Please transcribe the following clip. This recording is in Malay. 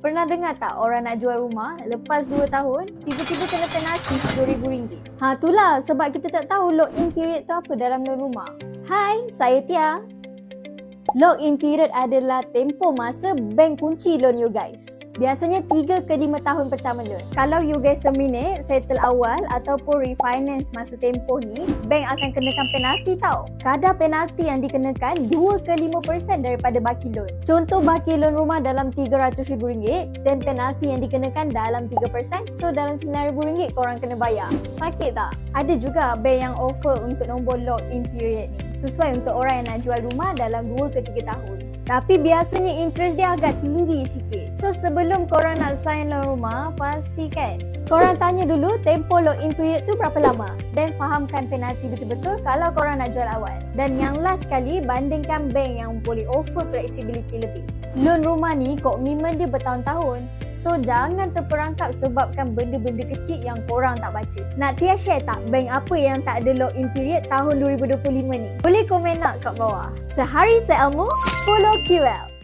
Pernah dengar tak orang nak jual rumah lepas 2 tahun, tiba-tiba kena penalti RM10,000? Itulah sebab kita tak tahu lock-in period tu apa dalam loan rumah. Hai, saya Tia. Lock-in period adalah tempoh masa bank kunci loan you guys. Biasanya 3 ke 5 tahun pertama loan. Kalau you guys terminate, settle awal ataupun refinance masa tempoh ni, bank akan kenakan penalti tau. Kadar penalti yang dikenakan 2 ke 5% daripada baki loan. Contoh baki loan rumah dalam RM300,000 dan penalti yang dikenakan dalam 3%, so dalam RM9,000 korang kena bayar. Sakit tak? Ada juga bank yang offer untuk nombor lock-in period ni, sesuai untuk orang yang nak jual rumah dalam 2 ke 3 tahun. Tapi biasanya interest dia agak tinggi sikit. So sebelum korang nak sign loan rumah, pastikan korang tanya dulu tempoh lock-in period tu berapa lama dan fahamkan penalti betul-betul kalau korang nak jual awal. Dan yang last sekali, bandingkan bank yang boleh offer flexibility lebih. Loan rumah ni komitmen dia bertahun-tahun. So jangan terperangkap sebabkan benda-benda kecil yang korang tak baca. Nak Tia share tak bank apa yang tak ada lock-in period tahun 2025 ni? Boleh komen nak kat bawah. Sehari seilmu, follow QL.